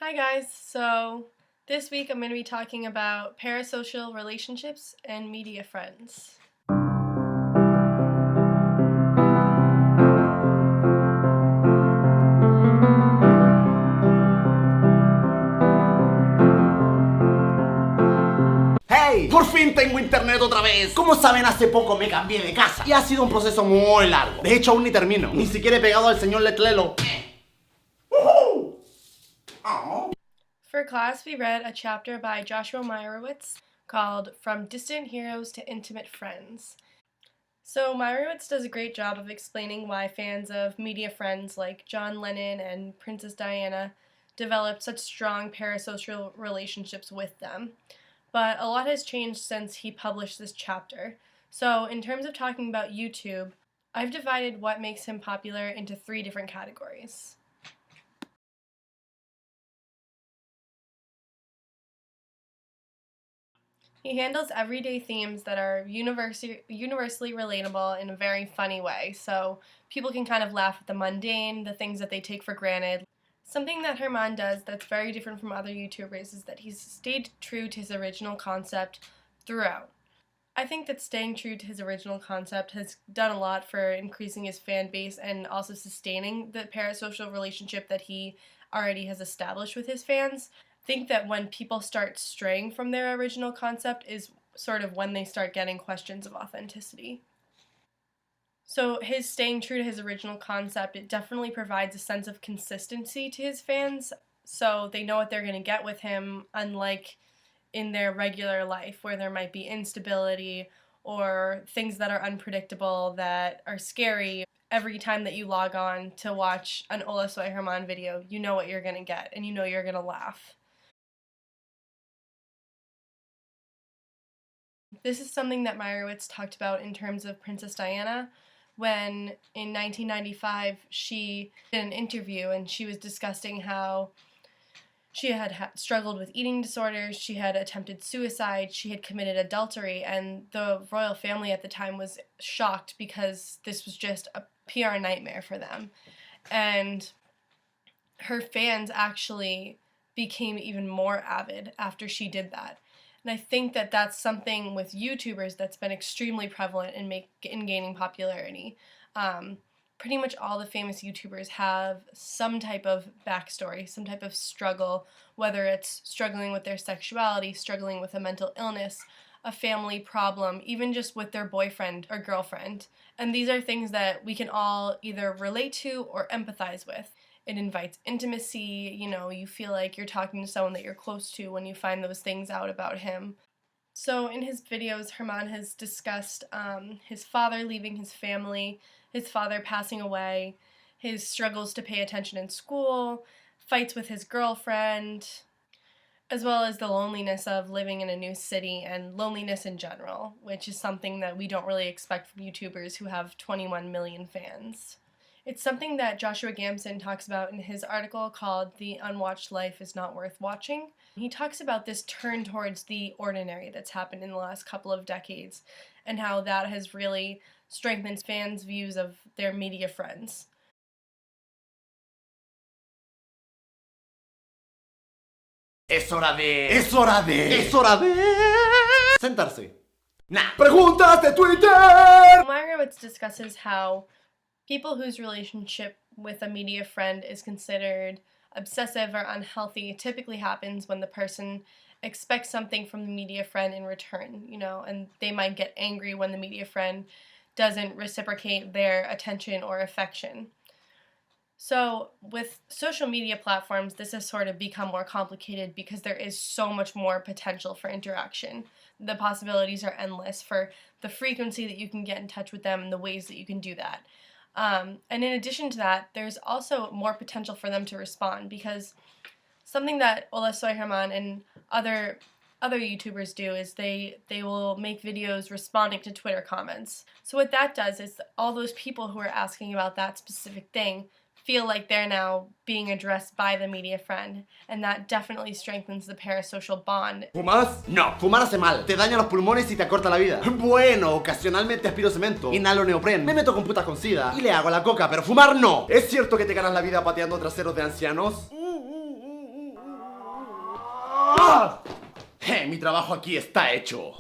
Hi guys, so this week I'm going to be talking about parasocial relationships and media friends. ¡Hey! ¡Por fin tengo internet otra vez! Como saben, hace poco me cambié de casa y ha sido un proceso muy largo. De hecho, aún ni termino. Ni siquiera he pegado al señor Letlelo. For class, we read a chapter by Joshua Meyrowitz called From Distant Heroes to Intimate Friends. So Meyrowitz does a great job of explaining why fans of media friends like John Lennon and Princess Diana developed such strong parasocial relationships with them. But a lot has changed since he published this chapter. So in terms of talking about YouTube, I've divided what makes him popular into 3 different categories. He handles everyday themes that are universally relatable in a very funny way, so people can kind of laugh at the mundane, the things that they take for granted. Something that Herman does that's very different from other YouTubers is that he's stayed true to his original concept throughout. I think that staying true to his original concept has done a lot for increasing his fan base and also sustaining the parasocial relationship that he already has established with his fans. I think that when people start straying from their original concept is sort of when they start getting questions of authenticity. So his staying true to his original concept, it definitely provides a sense of consistency to his fans, so they know what they're going to get with him, unlike in their regular life where there might be instability or things that are unpredictable that are scary. Every time that you log on to watch an Ola Soy Herman video, you know what you're going to get and you know you're going to laugh. This is something that Meyrowitz talked about in terms of Princess Diana when in 1995 she did an interview and she was discussing how she had struggled with eating disorders, she had attempted suicide, she had committed adultery, and the royal family at the time was shocked because this was just a PR nightmare for them. And her fans actually became even more avid after she did that. And I think that that's something with YouTubers that's been extremely prevalent in gaining popularity. Pretty much all the famous YouTubers have some type of backstory, some type of struggle, whether it's struggling with their sexuality, struggling with a mental illness, a family problem, even just with their boyfriend or girlfriend. And these are things that we can all either relate to or empathize with. It invites intimacy, you feel like you're talking to someone that you're close to when you find those things out about him. So in his videos, Herman has discussed his father leaving his family, his father passing away, his struggles to pay attention in school, fights with his girlfriend, as well as the loneliness of living in a new city and loneliness in general, which is something that we don't really expect from YouTubers who have 21 million fans. It's something that Joshua Gamson talks about in his article called The Unwatched Life is Not Worth Watching. He talks about this turn towards the ordinary that's happened in the last couple of decades and how that has really strengthened fans' views of their media friends. Es hora de sentarse. Nah. Preguntas de Twitter. Meyrowitz discusses how people whose relationship with a media friend is considered obsessive or unhealthy typically happens when the person expects something from the media friend in return, and they might get angry when the media friend doesn't reciprocate their attention or affection. So with social media platforms, this has sort of become more complicated because there is so much more potential for interaction. The possibilities are endless for the frequency that you can get in touch with them and the ways that you can do that. And in addition to that, there's also more potential for them to respond, because something that Ola Soy Herman and other YouTubers do is they will make videos responding to Twitter comments. So what that does is all those people who are asking about that specific thing feel like they're now being addressed by the media friend, and that definitely strengthens the parasocial bond. ¿Fumas? No, fumar hace mal, te daña los pulmones y te acorta la vida. Bueno, ocasionalmente aspiro cemento, inhalo neopren, me meto con putas con sida y le hago a la coca, pero fumar no. ¿Es cierto que te ganas la vida pateando traseros de ancianos? mi trabajo aquí está hecho.